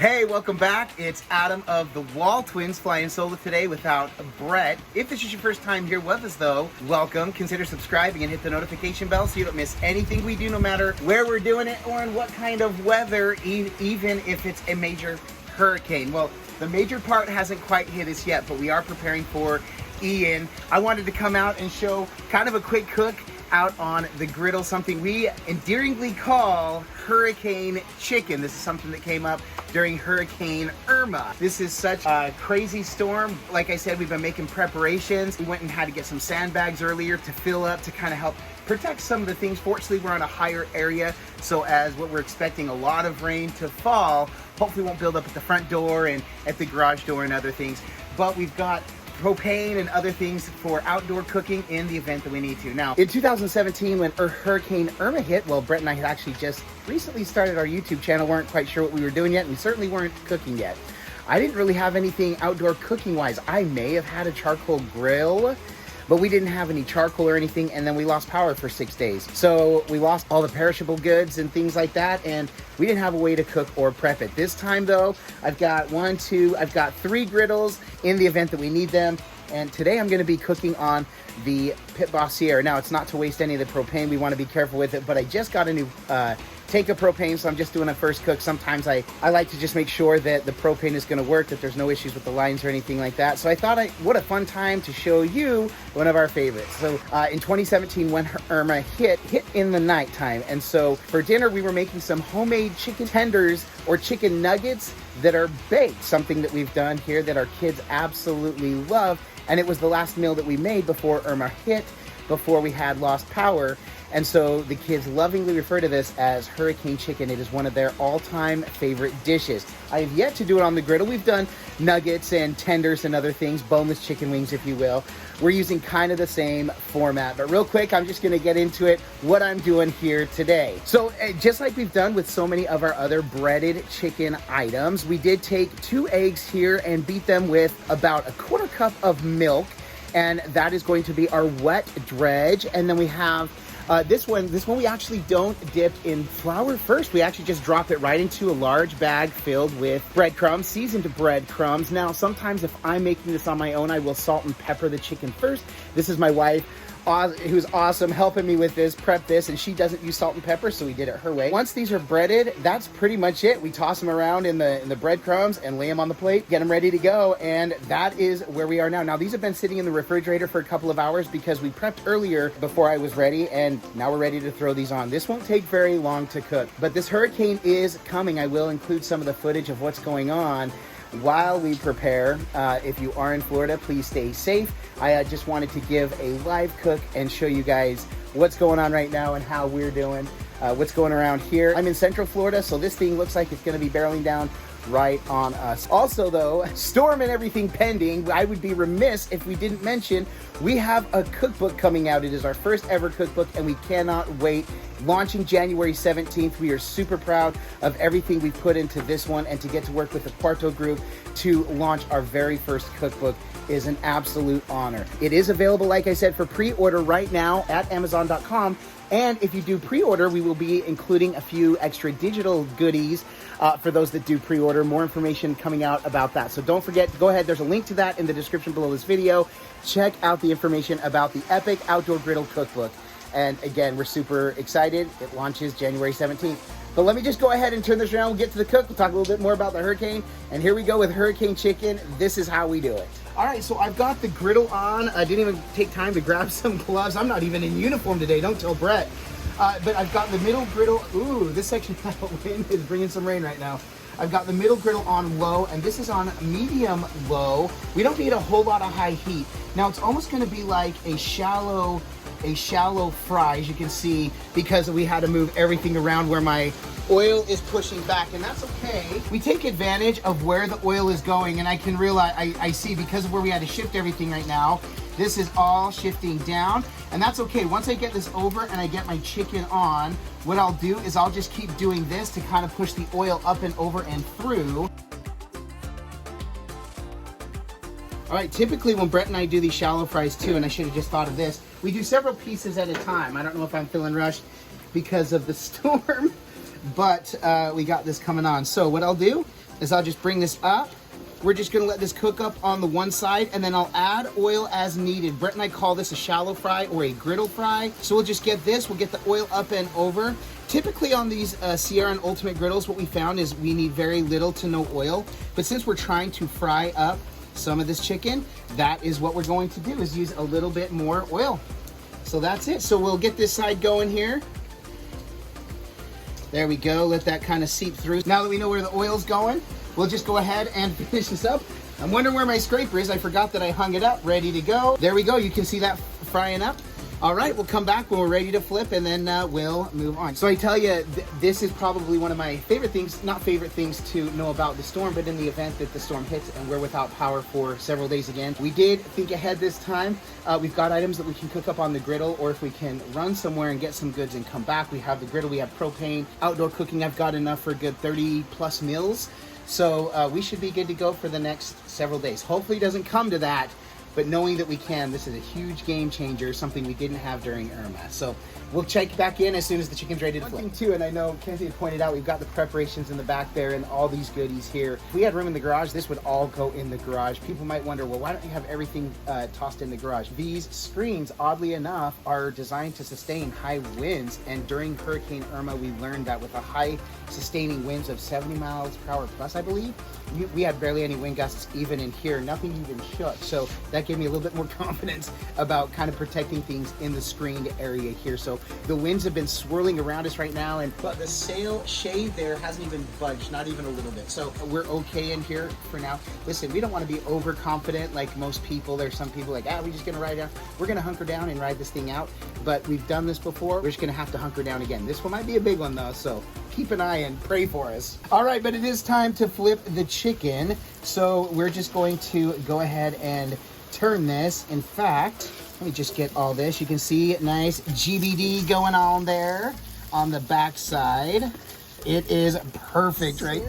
Hey, welcome back. It's Adam of the WALTWINS flying solo today without Brett. If this is your first time here with us though, welcome. Consider subscribing and hit the notification bell so you don't miss anything we do, no matter where we're doing it or in what kind of weather, even if it's a major hurricane. Well, the major part hasn't quite hit us yet, but we are preparing for Ian. I wanted to come out and show kind of a quick cook out on the griddle, something we endearingly call hurricane chicken. This is something that came up during Hurricane Irma. This is such a crazy storm. Like I said, we've been making preparations. We went and had to get some sandbags earlier to fill up to kind of help protect some of the things. Fortunately, we're on a higher area, so as what we're expecting a lot of rain to fall, hopefully won't build up at the front door and at the garage door and other things. But we've got propane and other things for outdoor cooking in the event that we need to. Now, in 2017, when Hurricane Irma hit, well, Brett and I had actually just recently started our YouTube channel, weren't quite sure what we were doing yet, and we certainly weren't cooking yet. I didn't really have anything outdoor cooking-wise. I may have had a charcoal grill, but we didn't have any charcoal or anything, and then we lost power for 6 days. So we lost all the perishable goods and things like that, and we didn't have a way to cook or prep it. This time though, I've got 3 griddles in the event that we need them. And today I'm gonna be cooking on the Pit Boss Sierra. Now, it's not to waste any of the propane. We wanna be careful with it, but I just got a new tank of propane, so I'm just doing a first cook. Sometimes I like to just make sure that the propane is gonna work, that there's no issues with the lines or anything like that. So I thought, what a fun time to show you one of our favorites. So in 2017, when Irma hit in the nighttime. And so for dinner, we were making some homemade chicken tenders or chicken nuggets that are baked, something that we've done here that our kids absolutely love. And it was the last meal that we made before Irma hit, before we had lost power. And so the kids lovingly refer to this as hurricane chicken. It is one of their all-time favorite dishes. I have yet to do it on the griddle. We've done nuggets and tenders and other things, boneless chicken wings, if you will. We're using kind of the same format. But real quick, I'm just gonna get into it, what I'm doing here today. So just like we've done with so many of our other breaded chicken items, we did take 2 eggs here and beat them with about a 1/4 cup of milk. And that is going to be our wet dredge. And then we have this one we actually don't dip in flour first. We actually just drop it right into a large bag filled with breadcrumbs, seasoned breadcrumbs. Now, sometimes if I'm making this on my own, I will salt and pepper the chicken first. This is my wife, who's awesome, helping me with this, prep this, and she doesn't use salt and pepper, so we did it her way. Once these are breaded, that's pretty much it. We toss them around in the breadcrumbs and lay them on the plate, get them ready to go, and that is where we are now. Now, these have been sitting in the refrigerator for a couple of hours because we prepped earlier before I was ready, and now we're ready to throw these on. This won't take very long to cook, but this hurricane is coming. I will include some of the footage of what's going on while we prepare. If you are in Florida, please stay safe. I just wanted to give a live cook and show you guys what's going on right now and how we're doing, what's going around here. I'm in Central Florida, so this thing looks like it's gonna be barreling down right on us. Also though, storm and everything pending, I would be remiss if we didn't mention we have a cookbook coming out. It is our first ever cookbook and we cannot wait. Launching January 17th. We are super proud of everything we've put into this one, and to get to work with the Quarto Group to launch our very first cookbook is an absolute honor. It is available, like I said, for pre-order right now at Amazon.com. And if you do pre-order, we will be including a few extra digital goodies for those that do pre-order. More information coming out about that. So don't forget, go ahead. There's a link to that in the description below this video. Check out the information about the Epic Outdoor Griddle Cookbook. And again, we're super excited. It launches January 17th. But let me just go ahead and turn this around. We'll get to the cook. We'll talk a little bit more about the hurricane. And here we go with hurricane chicken. This is how we do it. All right, so I've got the griddle on. I didn't even take time to grab some gloves. I'm not even in uniform today. Don't tell Brett. But I've got the middle griddle. Ooh, this section of the wind is bringing some rain right now. I've got the middle griddle on low, and this is on medium low. We don't need a whole lot of high heat. Now, it's almost gonna be like a shallow fry, as you can see, because we had to move everything around where my oil is pushing back, and that's okay. We take advantage of where the oil is going, and I can realize, I see, because of where we had to shift everything right now, this is all shifting down, and that's okay. Once I get this over and I get my chicken on, what I'll do is I'll just keep doing this to kind of push the oil up and over and through. All right, typically when Brett and I do these shallow fries too, and I should have just thought of this, we do several pieces at a time. I don't know if I'm feeling rushed because of the storm, but we got this coming on. So what I'll do is I'll just bring this up. We're just gonna let this cook up on the one side, and then I'll add oil as needed. Brett and I call this a shallow fry or a griddle fry. So we'll just get this, we'll get the oil up and over. Typically on these Sierra and Ultimate griddles, what we found is we need very little to no oil. But since we're trying to fry up some of this chicken, that is what we're going to do, is use a little bit more oil. So that's it. So we'll get this side going here. There we go, let that kind of seep through. Now that we know where the oil's going, we'll just go ahead and finish this up. I'm wondering where my scraper is. I forgot that I hung it up, ready to go. There we go, you can see that frying up. All right, we'll come back when we're ready to flip, and then we'll move on. So I tell you, this is probably one of my favorite things, not favorite things to know about the storm, but in the event that the storm hits and we're without power for several days again, we did think ahead this time. We've got items that we can cook up on the griddle, or if we can run somewhere and get some goods and come back, we have the griddle, we have propane, outdoor cooking. I've got enough for a good 30 plus meals. So we should be good to go for the next several days. Hopefully it doesn't come to that, but knowing that we can, this is a huge game changer, something we didn't have during Irma. So we'll check back in as soon as the chicken's ready to flip. One thing too, and I know Kenzie had pointed out, we've got the preparations in the back there and all these goodies here. If we had room in the garage, this would all go in the garage. People might wonder, well, why don't you have everything tossed in the garage? These screens, oddly enough, are designed to sustain high winds. And during Hurricane Irma, we learned that with a high sustaining winds of 70 miles per hour plus, I believe, we had barely any wind gusts even in here. Nothing even shook. So that gave me a little bit more confidence about kind of protecting things in the screened area here. So the winds have been swirling around us right now, but the sail shade there hasn't even budged, not even a little bit. So we're okay in here for now. Listen, we don't want to be overconfident like most people. There's some people like, we're just gonna ride down. We're gonna hunker down and ride this thing out. But we've done this before. We're just gonna have to hunker down again. This one might be a big one though, so keep an eye and pray for us. All right, but it is time to flip the chicken. So we're just going to go ahead and turn this. In fact, let me just get all this. You can see nice GBD going on there on the back side. It is perfect, right?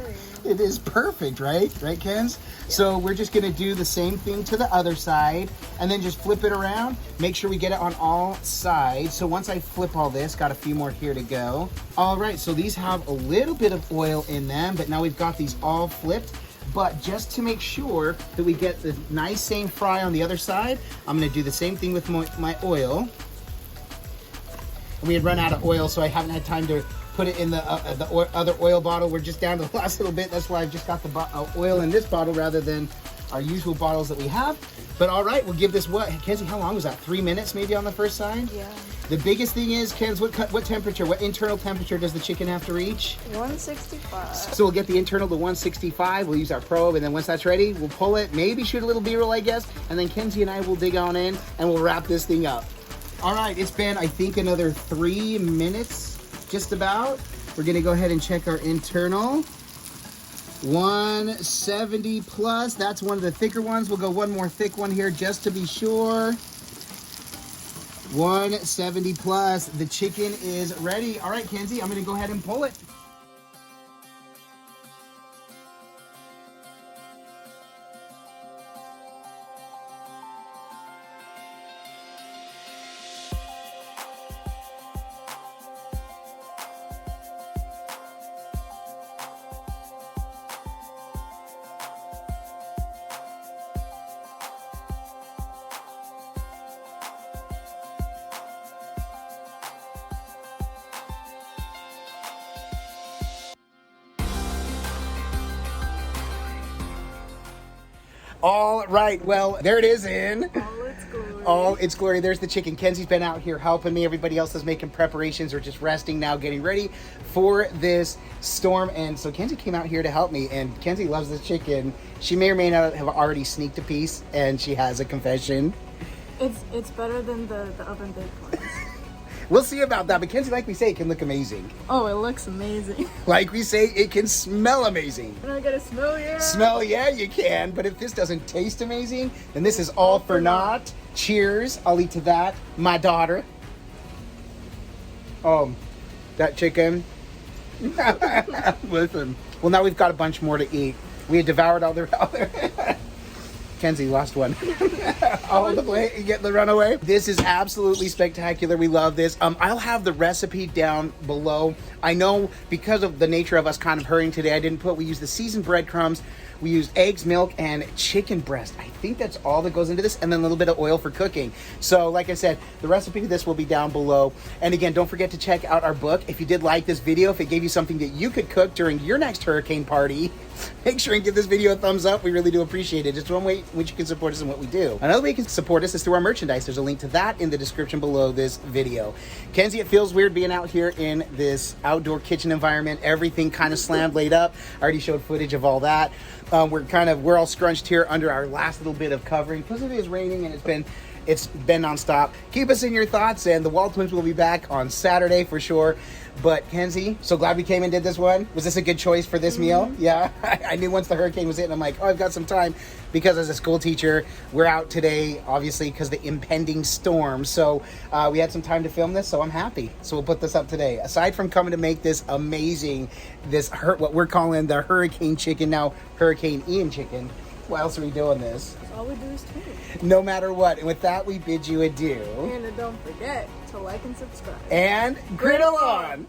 It is perfect, right? Right, Kens? Yeah. So we're just gonna do the same thing to the other side and then just flip it around. Make sure we get it on all sides. So once I flip all this, got a few more here to go. All right, so these have a little bit of oil in them, but now we've got these all flipped. But just to make sure that we get the nice same fry on the other side, I'm gonna do the same thing with my oil. We had run out of oil, so I haven't had time to put it in the other oil bottle. We're just down to the last little bit. That's why I've just got the oil in this bottle rather than our usual bottles that we have. But all right, we'll give this, what, Kenzie, how long was that? 3 minutes maybe on the first side? Yeah. The biggest thing is, Kenz, what temperature, what internal temperature does the chicken have to reach? 165. So we'll get the internal to 165. We'll use our probe, and then once that's ready, we'll pull it, maybe shoot a little B-roll, I guess, and then Kenzie and I will dig on in, and we'll wrap this thing up. All right, it's been, I think, another 3 minutes, just about. We're gonna go ahead and check our internal. 170 plus, that's one of the thicker ones. We'll go one more thick one here just to be sure. 170 plus, the chicken is ready. All right, Kenzie, I'm gonna go ahead and pull it. All right, well, there it is in all its glory. All its glory. There's the chicken. Kenzie's been out here helping me. Everybody else is making preparations or just resting now, getting ready for this storm. And so Kenzie came out here to help me, and Kenzie loves this chicken. She may or may not have already sneaked a piece, and she has a confession. It's better than the oven baked ones. We'll see about that, but Kenzie, like we say, it can look amazing. Oh, it looks amazing. Like we say, it can smell amazing. Can I get a smell, yeah? Smell, yeah, you can. But if this doesn't taste amazing, then this is all for naught. Cheers. I'll eat to that. My daughter. That chicken. Listen. Well, now we've got a bunch more to eat. We had devoured all the other. Kenzie, last one. Oh, the plate, you get the runaway. This is absolutely spectacular. We love this. I'll have the recipe down below. I know because of the nature of us kind of hurrying today, we use the seasoned breadcrumbs. We use eggs, milk, and chicken breast. I think that's all that goes into this, and then a little bit of oil for cooking. So, like I said, the recipe to this will be down below. And again, don't forget to check out our book. If you did like this video, if it gave you something that you could cook during your next hurricane party, make sure and give this video a thumbs up. We really do appreciate it. It's one way in which you can support us in what we do. Another way you can support us is through our merchandise. There's a link to that in the description below this video. Kenzie, it feels weird being out here in this outdoor kitchen environment. Everything kind of slammed, laid up. I already showed footage of all that. We're all scrunched here under our last little bit of covering because it is raining and it's been nonstop. Keep us in your thoughts, and the WALTWINS will be back on Saturday for sure. But Kenzie, so glad we came and did this one. Was this a good choice for this meal? Yeah, I knew once the hurricane was hitting, I'm like, oh, I've got some time, because as a school teacher, we're out today, obviously, because the impending storm. So we had some time to film this, so I'm happy. So we'll put this up today. Aside from coming to make this amazing, what we're calling the hurricane chicken, now Hurricane Ian chicken, why else are we doing this? All we do is tweet. No matter what. And with that, we bid you adieu. And don't forget to like and subscribe. And griddle on!